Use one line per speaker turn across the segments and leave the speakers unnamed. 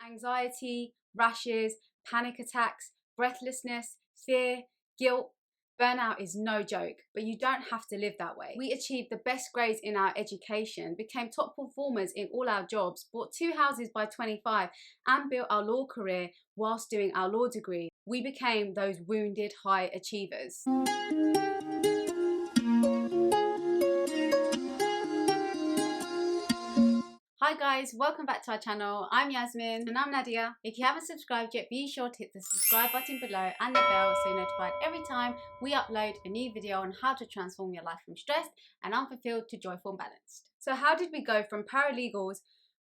Anxiety, rashes, panic attacks, breathlessness, fear, guilt. Burnout is no joke, but you don't have to live that way. We achieved the best grades in our education, became top performers in all our jobs, bought 2 houses by 25, and built our law career whilst doing our law degree. We became those wounded high achievers. Hi guys, welcome back to our channel. I'm Yasmin and I'm Nadia. If you haven't subscribed yet, be sure to hit the subscribe button below and the bell so you're notified every time we upload a new video on how to transform your life from stressed and unfulfilled to joyful and balanced. So how did we go from paralegals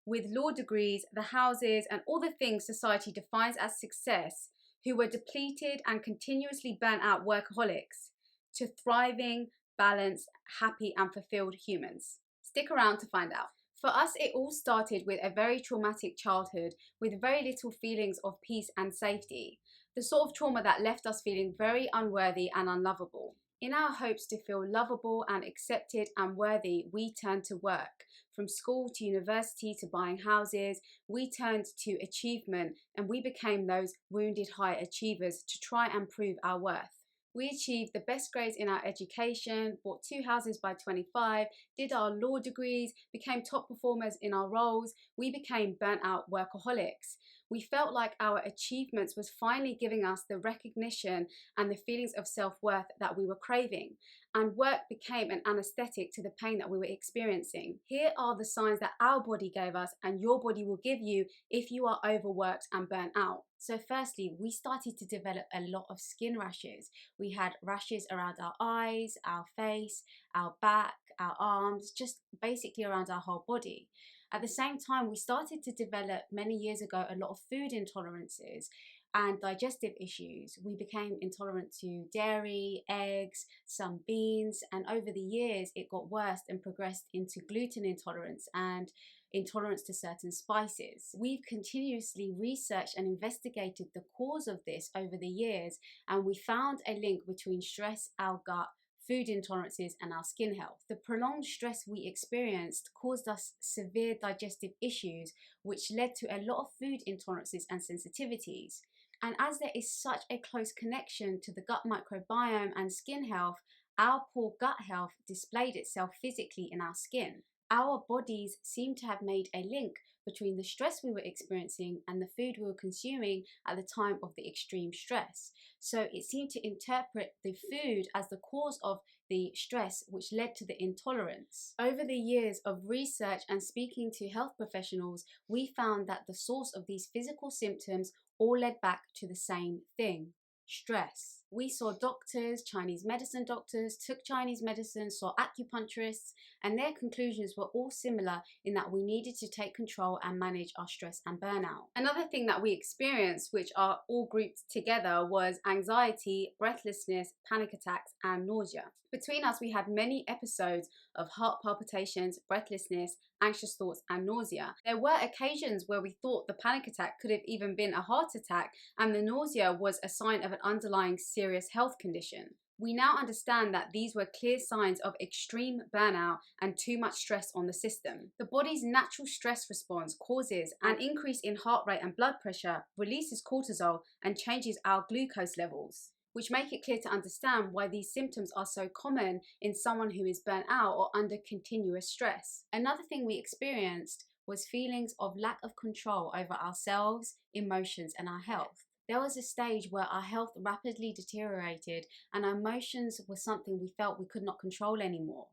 with law degrees, the houses and all the things society defines as success, who were depleted and continuously burnt out workaholics, to thriving, balanced, happy and fulfilled humans? Stick around to find out. For us, it all started with a very traumatic childhood with very little feelings of peace and safety. The sort of trauma that left us feeling very unworthy and unlovable. In our hopes to feel lovable and accepted and worthy, we turned to work. From school to university to buying houses, we turned to achievement and we became those wounded high achievers to try and prove our worth. We achieved the best grades in our education, bought 2 houses by 25, did our law degrees, became top performers in our roles. We became burnt out workaholics. We felt like our achievements was finally giving us the recognition and the feelings of self-worth that we were craving. And work became an anesthetic to the pain that we were experiencing. Here are the signs that our body gave us and your body will give you if you are overworked and burnt out. So firstly, we started to develop a lot of skin rashes. We had rashes around our eyes, our face, our back, our arms, just basically around our whole body. At the same time, we started to develop many years ago a lot of food intolerances and digestive issues. We became intolerant to dairy, eggs, some beans, and over the years it got worse and progressed into gluten intolerance and intolerance to certain spices. We've continuously researched and investigated the cause of this over the years, and we found a link between stress, our gut, food intolerances and our skin health. The prolonged stress we experienced caused us severe digestive issues, which led to a lot of food intolerances and sensitivities. And as there is such a close connection to the gut microbiome and skin health, our poor gut health displayed itself physically in our skin. Our bodies seem to have made a link between the stress we were experiencing and the food we were consuming at the time of the extreme stress. So it seemed to interpret the food as the cause of the stress, which led to the intolerance. Over the years of research and speaking to health professionals, we found that the source of these physical symptoms all led back to the same thing: stress. We saw doctors, Chinese medicine doctors, took Chinese medicine, saw acupuncturists, and their conclusions were all similar in that we needed to take control and manage our stress and burnout. Another thing that we experienced, which are all grouped together, was anxiety, breathlessness, panic attacks, and nausea. Between us, we had many episodes of heart palpitations, breathlessness, anxious thoughts, and nausea. There were occasions where we thought the panic attack could have even been a heart attack, and the nausea was a sign of an underlying serious health condition. We now understand that these were clear signs of extreme burnout and too much stress on the system. The body's natural stress response causes an increase in heart rate and blood pressure, releases cortisol, and changes our glucose levels, which make it clear to understand why these symptoms are so common in someone who is burnt out or under continuous stress. Another thing we experienced was feelings of lack of control over ourselves, emotions, and our health. There was a stage where our health rapidly deteriorated and our emotions were something we felt we could not control anymore.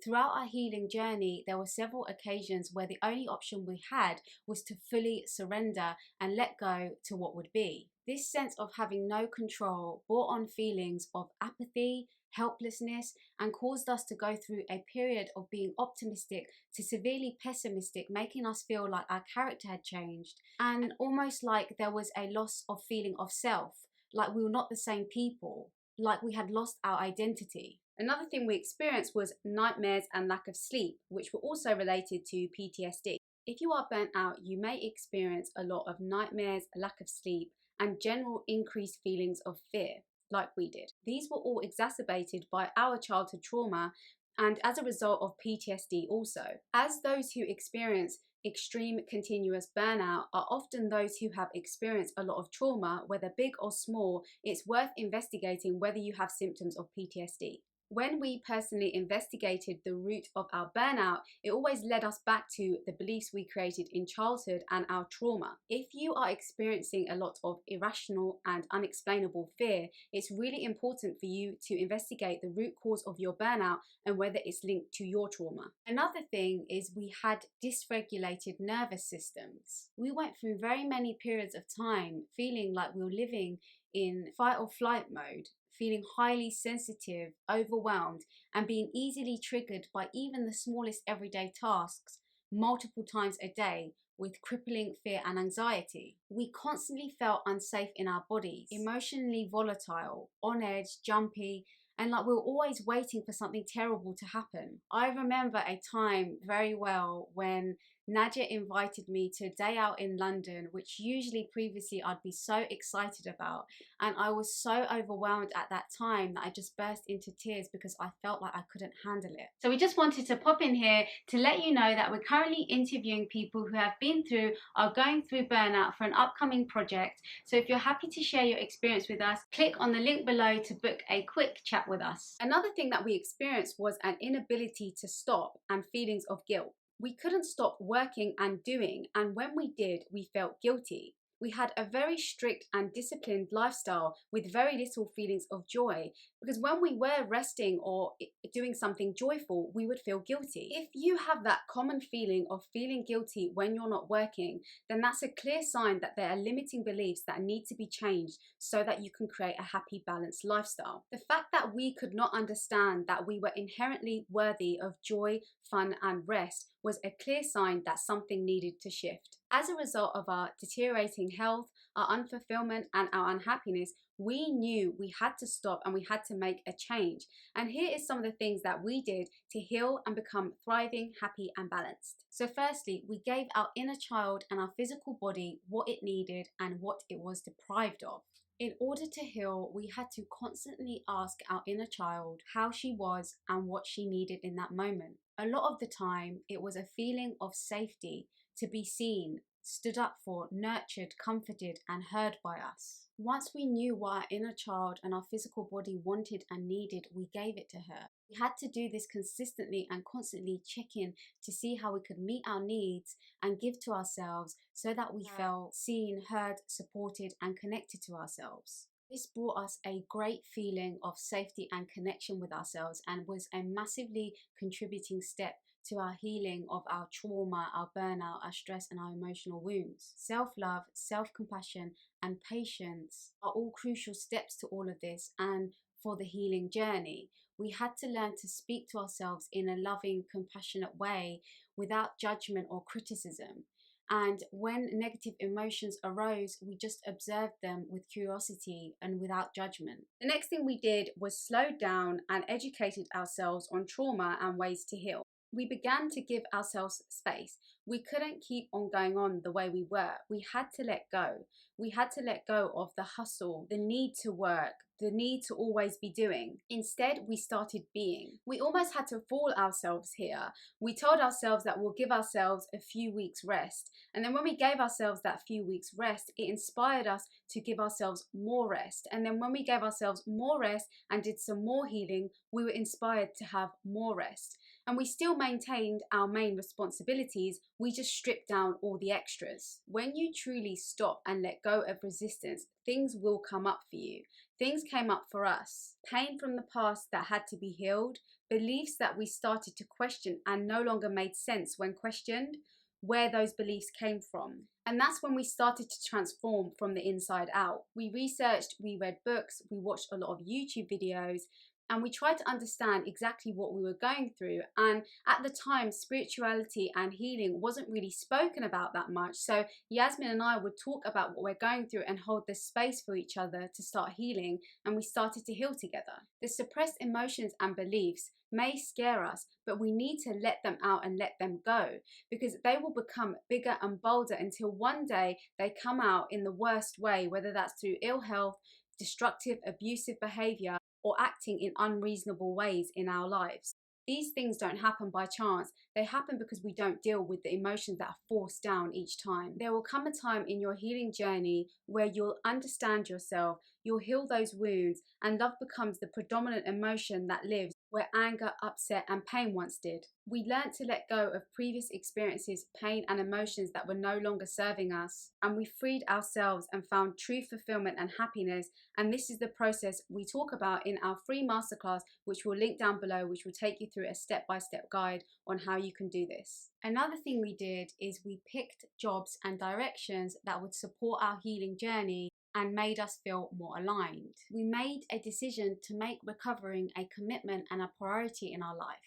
Throughout our healing journey, there were several occasions where the only option we had was to fully surrender and let go to what would be. This sense of having no control brought on feelings of apathy, helplessness, and caused us to go through a period of being optimistic to severely pessimistic, making us feel like our character had changed and almost like there was a loss of feeling of self, like we were not the same people, like we had lost our identity. Another thing we experienced was nightmares and lack of sleep, which were also related to PTSD. If you are burnt out, you may experience a lot of nightmares, lack of sleep, and general increased feelings of fear, like we did. These were all exacerbated by our childhood trauma and as a result of PTSD also. As those who experience extreme continuous burnout are often those who have experienced a lot of trauma, whether big or small. It's worth investigating whether you have symptoms of PTSD. When we personally investigated the root of our burnout, it always led us back to the beliefs we created in childhood and our trauma. If you are experiencing a lot of irrational and unexplainable fear, it's really important for you to investigate the root cause of your burnout and whether it's linked to your trauma. Another thing is we had dysregulated nervous systems. We went through very many periods of time feeling like we were living in fight or flight mode, feeling highly sensitive, overwhelmed, and being easily triggered by even the smallest everyday tasks multiple times a day with crippling fear and anxiety. We constantly felt unsafe in our bodies, emotionally volatile, on edge, jumpy, and like we were always waiting for something terrible to happen. I remember a time very well when Nadia invited me to a day out in London, which usually previously I'd be so excited about. And I was so overwhelmed at that time that I just burst into tears because I felt like I couldn't handle it. So we just wanted to pop in here to let you know that we're currently interviewing people who have been through or going through burnout for an upcoming project. So if you're happy to share your experience with us, click on the link below to book a quick chat with us. Another thing that we experienced was an inability to stop and feelings of guilt. We couldn't stop working and doing, and when we did, we felt guilty. We had a very strict and disciplined lifestyle with very little feelings of joy, because when we were resting or doing something joyful, we would feel guilty. If you have that common feeling of feeling guilty when you're not working, then that's a clear sign that there are limiting beliefs that need to be changed so that you can create a happy, balanced lifestyle. The fact that we could not understand that we were inherently worthy of joy, fun, and rest was a clear sign that something needed to shift. As a result of our deteriorating health, our unfulfillment, and our unhappiness, we knew we had to stop and we had to make a change. And here is some of the things that we did to heal and become thriving, happy, and balanced. So firstly, we gave our inner child and our physical body what it needed and what it was deprived of. In order to heal, we had to constantly ask our inner child how she was and what she needed in that moment. A lot of the time, it was a feeling of safety, to be seen, stood up for, nurtured, comforted, and heard by us. Once we knew what our inner child and our physical body wanted and needed, we gave it to her. We had to do this consistently and constantly check in to see how we could meet our needs and give to ourselves so that we felt seen, heard, supported, and connected to ourselves. This brought us a great feeling of safety and connection with ourselves and was a massively contributing step to our healing of our trauma, our burnout, our stress, and our emotional wounds. Self-love, self-compassion, and patience are all crucial steps to all of this and for the healing journey. We had to learn to speak to ourselves in a loving, compassionate way without judgment or criticism. And when negative emotions arose, we just observed them with curiosity and without judgment. The next thing we did was slow down and educated ourselves on trauma and ways to heal. We began to give ourselves space. We couldn't keep on going on the way we were. We had to let go. We had to let go of the hustle, the need to work, the need to always be doing. Instead, we started being. We almost had to fool ourselves here. We told ourselves that we'll give ourselves a few weeks rest. And then when we gave ourselves that few weeks rest, it inspired us to give ourselves more rest. And then when we gave ourselves more rest and did some more healing, we were inspired to have more rest. And we still maintained our main responsibilities, we just stripped down all the extras. When you truly stop and let go of resistance, things will come up for you. Things came up for us. Pain from the past that had to be healed, beliefs that we started to question and no longer made sense when questioned, where those beliefs came from. And that's when we started to transform from the inside out. We researched, we read books, we watched a lot of YouTube videos, and we tried to understand exactly what we were going through. And at the time, spirituality and healing wasn't really spoken about that much. So Yasmin and I would talk about what we're going through and hold this space for each other to start healing, and we started to heal together. The suppressed emotions and beliefs may scare us, but we need to let them out and let them go, because they will become bigger and bolder until one day they come out in the worst way, whether that's through ill health, destructive, abusive behavior, or acting in unreasonable ways in our lives. These things don't happen by chance. They happen because we don't deal with the emotions that are forced down each time. There will come a time in your healing journey where you'll understand yourself, you'll heal those wounds, and love becomes the predominant emotion that lives where anger, upset, and pain once did. We learned to let go of previous experiences, pain, and emotions that were no longer serving us, and we freed ourselves and found true fulfillment and happiness. And this is the process we talk about in our free masterclass, which we'll link down below, which will take you through a step-by-step guide on how you can do this. Another thing we did is we picked jobs and directions that would support our healing journey and made us feel more aligned. We made a decision to make recovering a commitment and a priority in our life.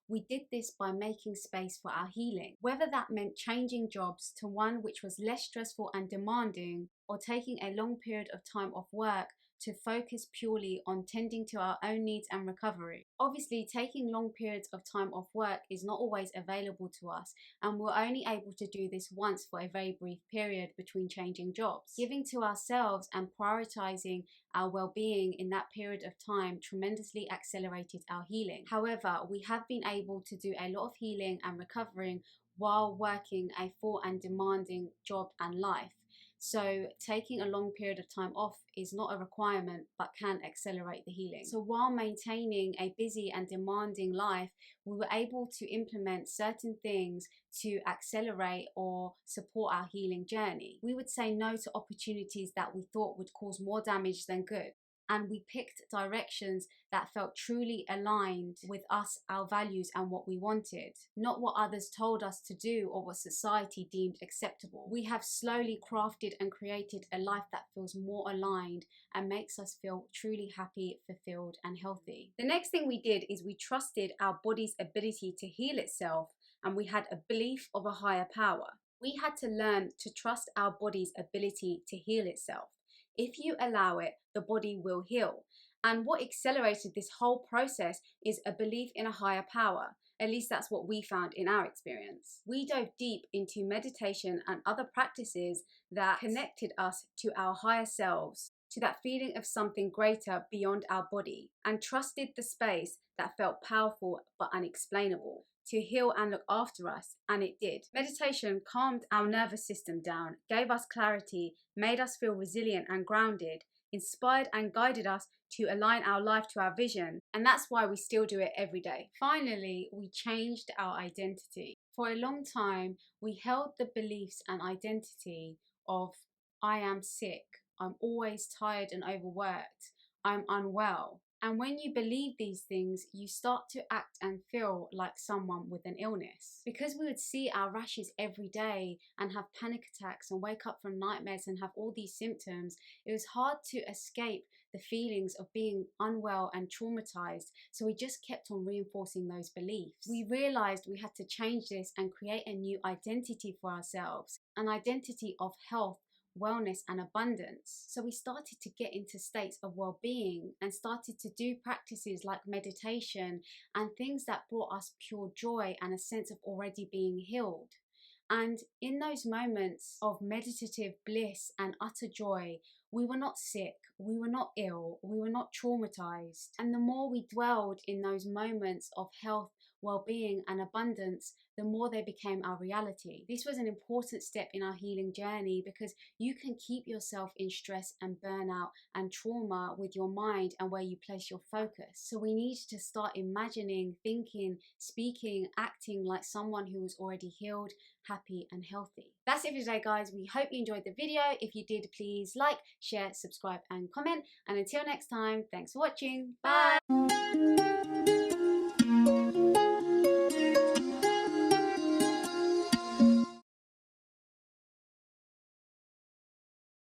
We did this by making space for our healing, whether that meant changing jobs to one which was less stressful and demanding, or taking a long period of time off work to focus purely on tending to our own needs and recovery. Obviously, taking long periods of time off work is not always available to us, and we're only able to do this once for a very brief period between changing jobs. Giving to ourselves and prioritizing our well-being in that period of time tremendously accelerated our healing. However, we have been able to do a lot of healing and recovering while working a full and demanding job and life. So taking a long period of time off is not a requirement, but can accelerate the healing. So while maintaining a busy and demanding life, we were able to implement certain things to accelerate or support our healing journey. We would say no to opportunities that we thought would cause more damage than good. And we picked directions that felt truly aligned with us, our values, and what we wanted, not what others told us to do or what society deemed acceptable. We have slowly crafted and created a life that feels more aligned and makes us feel truly happy, fulfilled, and healthy. The next thing we did is we trusted our body's ability to heal itself, and we had a belief of a higher power. We had to learn to trust our body's ability to heal itself. If you allow it, the body will heal. And what accelerated this whole process is a belief in a higher power. At least that's what we found in our experience. We dove deep into meditation and other practices that connected us to our higher selves, to that feeling of something greater beyond our body, and trusted the space that felt powerful but unexplainable to heal and look after us, and it did. Meditation calmed our nervous system down, gave us clarity, made us feel resilient and grounded, inspired and guided us to align our life to our vision, and that's why we still do it every day. Finally, we changed our identity. For a long time, we held the beliefs and identity of I am sick, I'm always tired and overworked, I'm unwell. And when you believe these things, you start to act and feel like someone with an illness. Because we would see our rashes every day and have panic attacks and wake up from nightmares and have all these symptoms, it was hard to escape the feelings of being unwell and traumatized. So we just kept on reinforcing those beliefs. We realized we had to change this and create a new identity for ourselves, an identity of health, wellness, and abundance. So we started to get into states of well-being and started to do practices like meditation and things that brought us pure joy and a sense of already being healed. And in those moments of meditative bliss and utter joy, we were not sick, we were not ill, we were not traumatized. And the more we dwelled in those moments of health, well-being, and abundance, the more they became our reality. This was an important step in our healing journey because you can keep yourself in stress and burnout and trauma with your mind and where you place your focus. So we need to start imagining, thinking, speaking, acting like someone who was already healed, happy, and healthy. That's it for today, guys. We hope you enjoyed the video. If you did, please like, share, subscribe, and comment. And until next time, thanks for watching. Bye.